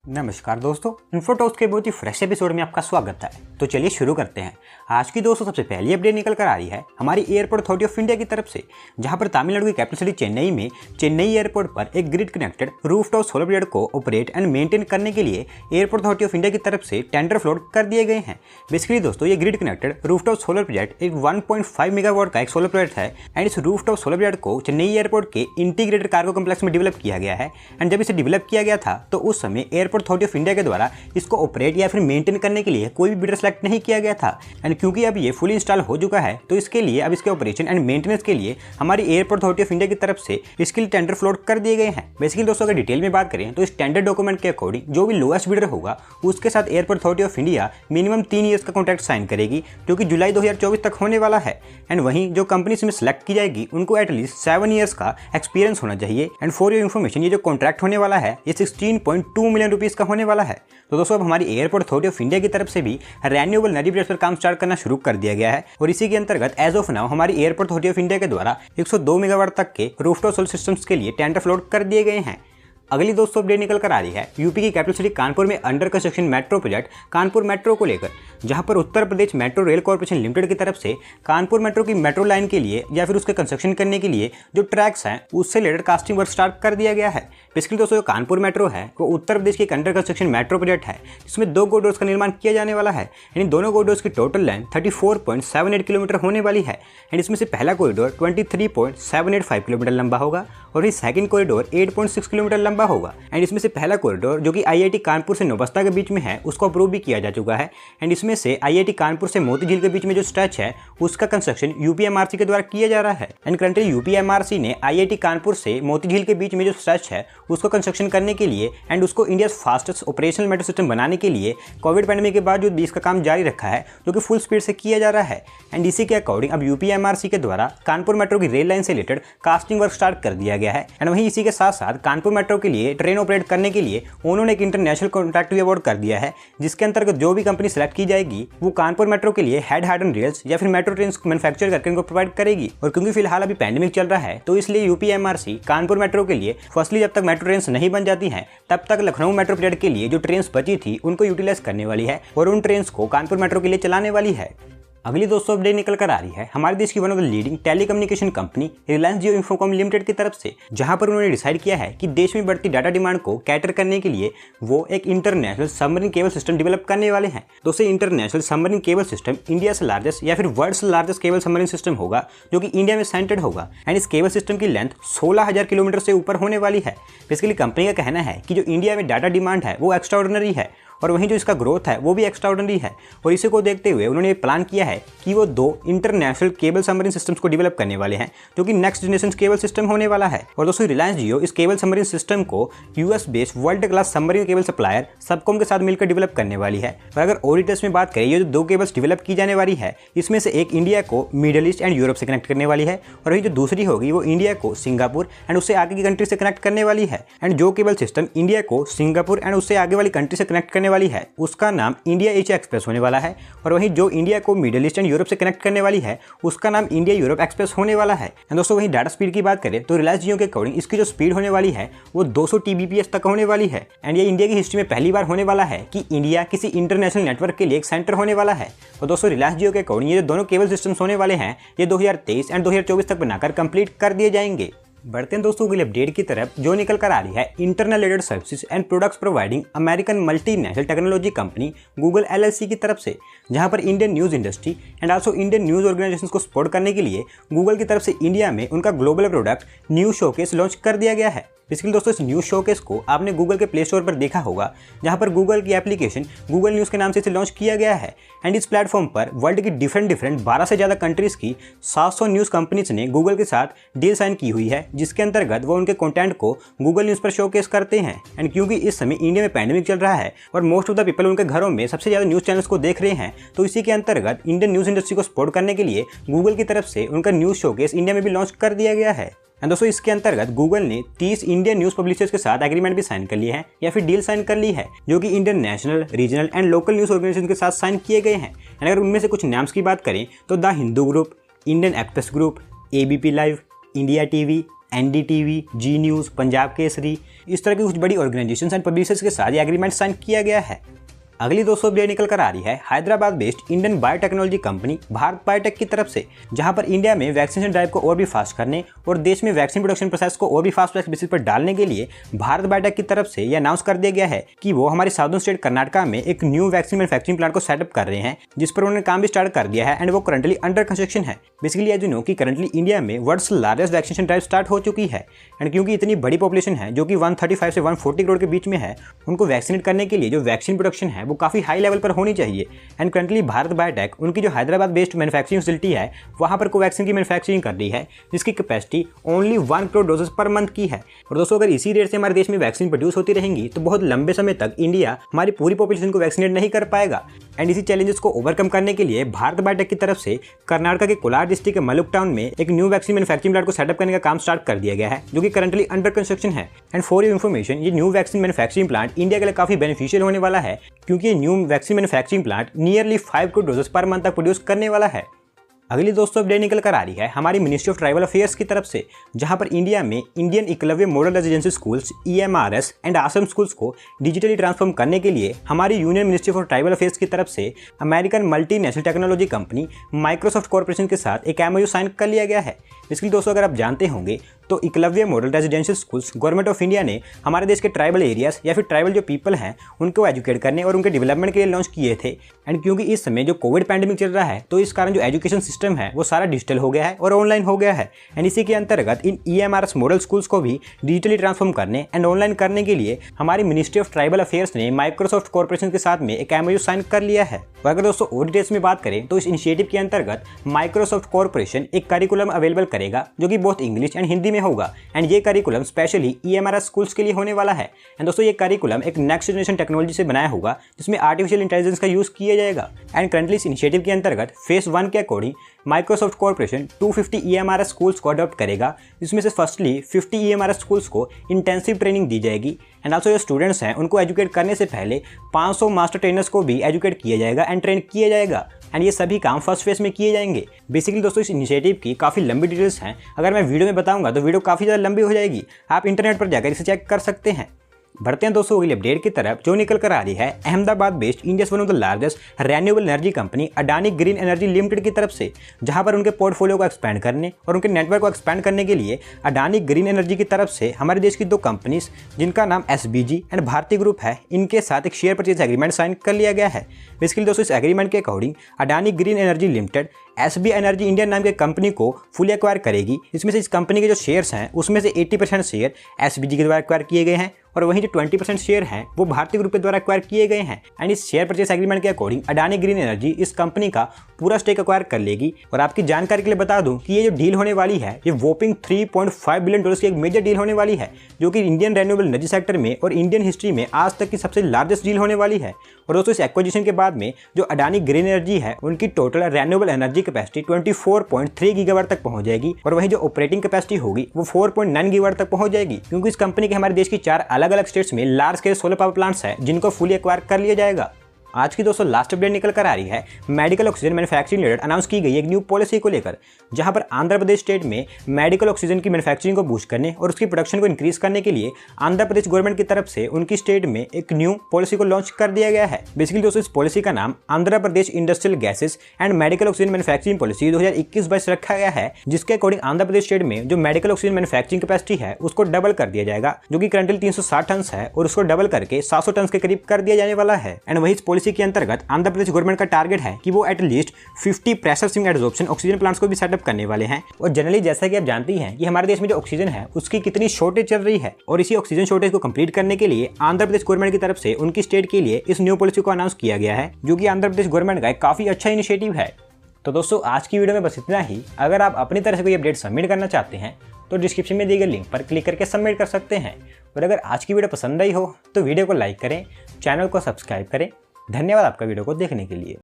नमस्कार दोस्तों, इन्फोटॉक्स के बहुत ही फ्रेश एपिसोड में आपका स्वागत है। तो चलिए शुरू करते हैं। आज की दोस्तों सबसे पहली अपडेट निकल कर आ रही है हमारी एयरपोर्ट अथॉरिटी ऑफ इंडिया की तरफ से, जहां पर तमिलनाडु की कैपिटल सिटी चेन्नई में चेन्नई एयरपोर्ट पर एक grid connected rooftop solar plate को ऑपरेट एंड मेंटेन करने के लिए एयरपोर्ट अथॉरिटी ऑफ इंडिया की तरफ से टेंडर फ्लोट कर दिए गए हैं। बेसिकली दोस्तों ये grid connected rooftop solar plate एक 1.5 मेगावाट का एक सोलर प्लेट है एंड इस रूफटॉप सोलर प्लेट को चेन्नई एयरपोर्ट के इंटीग्रेटेड कार्गो कॉम्प्लेक्स में डेवलप किया गया है। एंड जब इसे डेवलप किया गया था तो उस समय एयरपोर्ट अथॉरिटी ऑफ इंडिया के द्वारा इसको ऑपरेट या फिर मेंटेन करने के लिए कोई भी बिडर सेलेक्ट नहीं किया गया था। एंड क्योंकि अब ये फुल इंस्टॉल हो चुका है तो इसके लिए अब इसके ऑपरेशन एंड मेंटेनेंस के लिए हमारी एयरपोर्ट अथॉरिटी ऑफ इंडिया की तरफ से इसके लिए टेंडर फ्लोट कर दिए गए हैं। बेसिकली दोस्तों अगर डिटेल में बात करें तो इस टेंडर डॉक्यूमेंट के अकॉर्डिंग जो भी लोएस्ट बिडर होगा उसके साथ airport authority of India minimum 3 years का कॉन्ट्रैक्ट साइन करेगी जो कि जुलाई 2024 तक होने वाला है। एंड वहीं जो कंपनी इसमें सेलेक्ट की जाएगी उनको एटलीस्ट 7 ईयर्स का एक्सपीरियंस होना चाहिए। एंड फॉर योर इन्फॉर्मेशन ये जो कॉन्ट्रैक्ट होने वाला है ये 16.2 मिलियन रुपीज़ का होने वाला है। तो दोस्तों अब हमारी एयरपोर्ट अथॉरिटी ऑफ इंडिया की तरफ से भी रेन्यूएबल एनर्जी प्रोजेक्ट पर काम स्टार्ट करना शुरू कर दिया गया है और इसी के अंतर्गत एज ऑफ नाउ हमारी एयरपोर्ट अथॉरिटी ऑफ इंडिया के द्वारा 102 मेगावाट तक के रूफटॉप सोलर सिस्टम्स के लिए टेंडर फ्लोट कर दिए गए हैं। अगली दोस्तों अपडेट निकल कर आ रही है यूपी की कैपिटल सिटी कानपुर में under construction metro project Kanpur metro को लेकर, जहां पर Uttar Pradesh metro rail corporation limited की तरफ से कानपुर मेट्रो की मेट्रो लाइन के लिए या फिर उसके कंस्ट्रक्शन करने के लिए जो ट्रैक्स हैं उससे रिलेटेड कास्टिंग वर्क स्टार्ट कर दिया गया है। बेसिकली दोस्तों जो कानपुर मेट्रो है वो उत्तर प्रदेश की एक अंडर कंस्ट्रक्शन मेट्रो प्रोजेक्ट है जिसमें 2 कॉरिडोर्स का निर्माण किया जाने वाला है। यानी दोनों कॉरिडोर्स की टोटल लेंथ 34.78 किलोमीटर होने वाली है। एंड इसमें से पहला कॉरिडोर 23.785 किलोमीटर लंबा होगा और ये सेकंड कॉरिडोर 8.6 किलोमीटर लंबा होगा। एंड इसमें से पहला कॉरिडोर जो कि आईआईटी कानपुर से नौबस्ता के बीच में है उसको अप्रूव भी किया जा चुका है। एंड इसमें से आईआईटी कानपुर से मोती झील के बीच में जो स्ट्रेच है उसका कंस्ट्रक्शन यूपीएमआरसी के द्वारा किया जा रहा है। एंड करंटली यूपीएमआरसी ने आईआईटी कानपुर से मोती झील के बीच में जो स्ट्रेच है उसको कंस्ट्रक्शन करने के लिए एंड उसको India fastest operational metro system बनाने के लिए कोविड पैंडेमिक के बावजूद भी इसका काम जारी रखा है जो कि फुल स्पीड से किया जा रहा है। एंड इसी के अकॉर्डिंग अब यूपीएमआरसी के द्वारा कानपुर मेट्रो की रेल लाइन से रिलेटेड कास्टिंग वर्क स्टार्ट कर दिया गया है। एंड वहीं इसी के साथ साथ कानपुर मेट्रो के लिए ट्रेन ऑपरेट करने के लिए उन्होंने एक इंटरनेशनल कॉन्ट्रैक्ट भी अवार्ड कर दिया है जिसके अंतर्गत जो भी कंपनी सेलेक्ट की जाएगी वो कानपुर मेट्रो के लिए हेड हार्डन रेल्स या फिर मेट्रो ट्रेन मैन्युफैक्चर करके इनको प्रोवाइड करेगी। और क्योंकि फिलहाल अभी पैंडेमिक चल रहा है तो इसलिए यूपीएमआरसी कानपुर मेट्रो के लिए फर्स्टली जब तक मेट्रो ट्रेन नहीं बन जाती हैं तब तक लखनऊ मेट्रो प्रोजेक्ट के लिए जो ट्रेन बची थी उनको यूटिलाइज करने वाली है और उन ट्रेन को कानपुर मेट्रो के लिए चलाने वाली है। अगली दोस्तों अपडेट निकल कर आ रही है हमारे देश की one of the leading telecommunication company Reliance Jio Infocomm limited की तरफ से, जहां पर उन्होंने डिसाइड किया है कि देश में बढ़ती डाटा डिमांड को कैटर करने के लिए वो एक international submarine cable system develop करने वाले हैं। दोस्तों international submarine cable system India से लार्जेस्ट या फिर world's largest cable submarine system होगा जो कि इंडिया में सेंटर्ड होगा। एंड इस केबल सिस्टम की लेंथ 16,000 किलोमीटर से ऊपर होने वाली है। बेसिकली कंपनी का कहना है कि जो इंडिया में डाटा डिमांड है वो एक्स्ट्राऑर्डिनरी है और वहीं जो इसका ग्रोथ है वो भी एक्स्ट्राऑर्डिनरी है। और इसी को देखते हुए उन्होंने प्लान किया है कि वो 2 इंटरनेशनल केबल सबमरीन सिस्टम्स को डेवलप करने वाले हैं जो कि नेक्स्ट जनरेशन केबल सिस्टम होने वाला है। और दोस्तों रिलायंस जियो इस केबल सबमरीन सिस्टम को US based world class submarine cable supplier SubCom के साथ मिलकर डेवलप करने वाली है। और अगर और डिटेल्स में बात करें ये जो 2 केबल्स डेवलप की जाने वाली है इसमें से एक इंडिया को मिडल ईस्ट एंड यूरोप से कनेक्ट करने वाली है और वही जो दूसरी होगी वो इंडिया को सिंगापुर एंड उससे आगे की कंट्री से कनेक्ट करने वाली है। एंड जो केबल सिस्टम इंडिया को सिंगापुर एंड उससे आगे वाली कंट्री से कनेक्ट करने वाली है उसका नाम इंडिया एशिया एक्सप्रेस होने वाला है और वहीं जो इंडिया को मिडिल ईस्ट एंड यूरोप से कनेक्ट करने वाली है उसका नाम इंडिया यूरोप एक्सप्रेस होने वाला है। एंड दोस्तों वहीं डाटा स्पीड की बात करें तो रिलायंस जियो के अकॉर्डिंग इसकी जो स्पीड होने वाली है वो 200 Tbps तक होने वाली है। एंड ये इंडिया की हिस्ट्री में पहली बार होने वाला है कि इंडिया किसी इंटरनेशनल नेटवर्क के लिए एक सेंटर होने वाला है। और दोस्तों रिलायंस जियो के अकॉर्डिंग ये जो दोनों केबल सिस्टम्स होने वाले हैं ये 2023 एंड 2024 तक बनाकर कंप्लीट कर दिए जाएंगे। बढ़ते हैं दोस्तों अगली अपडेट की तरफ जो निकल कर आ रही है internal added services and products providing American multinational technology company Google LLC की तरफ से, जहां पर Indian news industry and also Indian news organisations को सपोर्ट करने के लिए गूगल की तरफ से इंडिया में उनका global product news showcase launch कर दिया गया है। बेसिकली दोस्तों इस न्यूज़ शोकेस को आपने गूगल के प्ले स्टोर पर देखा होगा जहां पर गूगल की एप्लीकेशन गूगल न्यूज़ के नाम से इसे लॉन्च किया गया है। एंड इस प्लेटफॉर्म पर वर्ल्ड की डिफरेंट 12 से ज़्यादा कंट्रीज़ की 700 न्यूज़ कंपनीज ने गूगल के साथ डील साइन की हुई है जिसके अंतर्गत वो उनके कंटेंट को गूगल न्यूज़ पर शोकेस करते हैं। एंड क्योंकि इस समय इंडिया में पैंडेमिक चल रहा है और मोस्ट ऑफ द पीपल उनके घरों में सबसे ज़्यादा न्यूज़ चैनल्स को देख रहे हैं तो इसी के अंतर्गत इंडियन न्यूज़ इंडस्ट्री को सपोर्ट करने के लिए गूगल की तरफ से उनका न्यूज़ शोकेस इंडिया में भी लॉन्च कर दिया गया है। एंड दोस्तों इसके अंतर्गत गूगल ने 30 इंडियन न्यूज़ पब्लिशर्स के साथ एग्रीमेंट भी साइन कर लिए हैं या फिर डील साइन कर ली है जो कि Indian national, regional and local news organisation के साथ साइन किए गए हैं। एंड अगर उनमें से कुछ नाम्स की बात करें तो the Hindu group, Indian Express group, ABP live, India TV, NDTV, Zee news, Punjab Kesari, इस तरह की कुछ बड़ी ऑर्गेनाइजेशंस एंड पब्लिशर्स के साथ ये एग्रीमेंट साइन किया गया है। अगली दोस्तों अपडेट निकल कर आ रही है Hyderabad based Indian biotechnology company Bharat biotech की तरफ से, जहां पर इंडिया में वैक्सीनेशन ड्राइव को और भी फास्ट करने और देश में वैक्सीन प्रोडक्शन प्रोसेस को और भी फास्ट ट्रैक बेसिस पर डालने के लिए भारत बायोटेक की तरफ से यह अनाउंस कर दिया गया है कि वो हमारे साउदर्न स्टेट कर्नाटका में एक न्यू वैक्सीन मैन्युफैक्चरिंग प्लांट को सेटअप कर रहे हैं, जिस पर उन्होंने काम भी स्टार्ट कर दिया है एंड वो करंटली अंडर कंस्ट्रक्शन है। बेसिकली एज यू नो कि करंटली इंडिया में world's largest vaccination drive start हो चुकी है एंड क्योंकि इतनी बड़ी पॉपुलेशन है जो कि 135 से 140 करोड़ के बीच में है, उनको वैक्सीनेट करने के लिए जो वैक्सीन प्रोडक्शन है वो काफी हाई लेवल पर होनी चाहिए। एंड करंटली भारत बायोटेक उनकी जो हैदराबाद बेस्ड मैन्युफैक्चरिंग फैसिलिटी है वहां पर कोवैक्सीन की मैन्युफैक्चरिंग कर रही है, जिसकी capacity only 1 crore doses per month की है। और दोस्तों अगर इसी रेट से हमारे देश में वैक्सीन प्रोड्यूस होती रहेंगी तो बहुत लंबे समय तक इंडिया हमारी पूरी पॉपुलेशन को वैक्सीनेट नहीं कर पाएगा। एंड इसी चैलेंजेस को ओवरकम करने के लिए भारत बायोटेक की तरफ से कर्नाटक के कोलार डिस्ट्रिक्ट के मलुक टाउन में एक न्यू वैक्सीन मैन्युफैक्चरिंग प्लांट को सेटअप करने का काम स्टार्ट कर दिया गया है, जो कि करंटली अंडर कंस्ट्रक्शन है। एंड फॉर योर इन्फॉर्मेशन, ये new vaccine manufacturing plant India के लिए काफी बेनिफिशियल होने वाला है, क्योंकि ये new vaccine manufacturing plant nearly 5 crore doses per month तक प्रोड्यूस करने वाला है। अगली दोस्तों अपडेट निकल कर आ रही है हमारी मिनिस्ट्री ऑफ ट्राइबल अफेयर्स की तरफ से, जहां पर इंडिया में Indian Eklavya model residency schools EMRS and आश्रम स्कूल्स को डिजिटली ट्रांसफॉर्म करने के लिए हमारी union ministry of tribal affairs की तरफ से American multinational technology company Microsoft corporation के साथ एक MOU साइन कर लिया गया है। इसलिए दोस्तों अगर आप जानते होंगे तो Eklavya model residential schools government of India ने हमारे देश के ट्राइबल एरियाज या फिर ट्राइबल जो पीपल हैं उनको एजुकेट करने और उनके डेवलपमेंट के लिए लॉन्च किए थे। एंड क्योंकि इस समय जो कोविड पैंडेमिक चल रहा है तो इस कारण जो एजुकेशन सिस्टम है वो सारा डिजिटल हो गया है और ऑनलाइन हो गया है। एंड इसी के अंतर्गत इन EMRS मॉडल स्कूल्स को भी डिजिटली ट्रांसफॉर्म करने एंड ऑनलाइन करने के लिए हमारी मिनिस्ट्री ऑफ ट्राइबल अफेयर्स ने माइक्रोसॉफ्ट कॉर्पोरेशन के साथ में एक MOU साइन कर लिया है। और अगर दोस्तों और डिटेल्स में बात करें तो इस इनिशिएटिव के अंतर्गत माइक्रोसॉफ्ट कॉर्पोरेशन एक करिकुलम अवेलेबल करेगा जो कि बहुत इंग्लिश एंड हिंदी में होगा। एंड ये करिकुलम स्पेशली EMRS स्कूल्स के लिए होने वाला है। एंड दोस्तों ये करिकुलम एक नेक्स्ट जनरेशन टेक्नोलॉजी से बनाया होगा, जिसमें आर्टिफिशियल इंटेलिजेंस का यूज किया जाएगा। एंड करंटली इस इनिशिएटिव के अंतर्गत फेज 1 के according Microsoft corporation 250 EMRS schools को अडॉप्ट करेगा, जिसमें से फर्स्टली 50 EMRS स्कूल्स को इंटेंसिव ट्रेनिंग दी जाएगी। एंड ऑल्सो जो स्टूडेंट्स हैं उनको एजुकेट करने से पहले 500 मास्टर ट्रेनर्स को भी एजुकेट किया जाएगा एंड ट्रेन किया जाएगा। एंड ये सभी काम फर्स्ट फेज में किए जाएंगे। बेसिकली दोस्तों इस इनिशिएटिव की काफ़ी लंबी डिटेल्स हैं, अगर मैं वीडियो में बताऊंगा तो वीडियो काफ़ी ज़्यादा लंबी हो जाएगी, आप इंटरनेट पर जाकर इसे चेक कर सकते हैं। बढ़ते हैं दोस्तों अगली अपडेट की तरफ, जो निकल कर आ रही है Ahmedabad based India's one of the largest renewable energy company Adani green energy limited की तरफ से, जहां पर उनके पोर्टफोलियो को एक्सपैंड करने और उनके नेटवर्क को एक्सपैंड करने के लिए अडानी ग्रीन एनर्जी की तरफ से हमारे देश की 2 कंपनीज जिनका नाम SBG एंड भारती ग्रुप है, इनके साथ एक शेयर परचेज एग्रीमेंट साइन कर लिया गया है। बेसिकली दोस्तों इस एग्रीमेंट के according Adani green energy limited SB energy India नाम के कंपनी को फुली एक्वायर करेगी। इसमें से इस कंपनी के जो शेयर्स हैं उसमें से 80% शेयर SBG के द्वारा एक्वायर किए गए हैं और वहीं जो 20% शेयर हैं वो भारतीय ग्रुप के द्वारा एक्वायर किए गए हैं। एंड इस शेयर परचेस एग्रीमेंट के अकॉर्डिंग अडानी ग्रीन एनर्जी इस कंपनी का पूरा स्टेक एक्वायर कर लेगी। और आपकी जानकारी के लिए बता दूं कि ये जो डील होने वाली है ये वोपिंग $3.5 बिलियन की एक मेजर डील होने वाली है, जो कि इंडियन रेन्यूएबल एनर्जी सेक्टर में और इंडियन हिस्ट्री में आज तक की सबसे लार्जेस्ट डील होने वाली है। और दोस्तों इस एक्विजिशन के बाद में जो अडानी ग्रीन एनर्जी है उनकी total renewable energy capacity 24.3 gigawatt तक पहुंच जाएगी और वहीं जो ऑपरेटिंग कैपेसिटी होगी वो 4.9 गीगावाट तक पहुंच जाएगी, क्योंकि इस कंपनी के हमारे देश की 4 अलग अलग स्टेट्स में large scale solar power plants हैं जिनको फुली एक्वायर कर लिया जाएगा। आज की दोस्तों लास्ट अपडेट निकल कर आ रही है medical oxygen manufacturing related announce की गई एक न्यू पॉलिसी को लेकर, जहां पर आंध्र प्रदेश स्टेट में मेडिकल ऑक्सीजन की मैन्युफैक्चरिंग को बूस्ट करने और उसकी प्रोडक्शन को इंक्रीज करने के लिए आंध्र प्रदेश गवर्नमेंट की तरफ से उनकी स्टेट में एक न्यू पॉलिसी को लॉन्च कर दिया गया है। बेसिकली दोस्तों इस पॉलिसी का नाम Andhra Pradesh industrial gases and medical oxygen manufacturing policy 2021-22 रखा गया है, जिसके अकॉर्डिंग आंध्र प्रदेश स्टेट में जो मेडिकल ऑक्सीजन मैन्युफैक्चरिंग कैपेसिटी है उसको डबल कर दिया जाएगा, जो कि करंटली 360 टन है और उसको डबल करके 700 टन के करीब कर दिया जाने वाला है। एंड वही इस पॉलिसी के अंतर्गत आंध्र प्रदेश गवर्नमेंट का टारगेट है कि वो at least 50 pressure swing adsorption oxygen plants को भी सेटअप करने वाले हैं। और जनरली जैसा कि आप जानती हैं कि हमारे देश में जो ऑक्सीजन है उसकी कितनी शॉर्टेज चल रही है, और इसी ऑक्सीजन शॉर्टेज को कंप्लीट करने के लिए आंध्र प्रदेश गवर्नमेंट की तरफ से उनकी स्टेट के लिए इस न्यू पॉलिसी को अनाउंस किया गया है, जो कि आंध्र प्रदेश गवर्नमेंट का एक काफी अच्छा इनिशिएटिव है। तो दोस्तों आज की वीडियो में बस इतना ही। अगर आप अपनी तरफ से कोई अपडेट सबमिट करना चाहते हैं तो डिस्क्रिप्शन में दिए गए लिंक पर क्लिक करके सबमिट कर सकते हैं। और अगर आज की वीडियो पसंद आई हो तो वीडियो को लाइक करें, चैनल को सब्सक्राइब करें। धन्यवाद आपका वीडियो को देखने के लिए।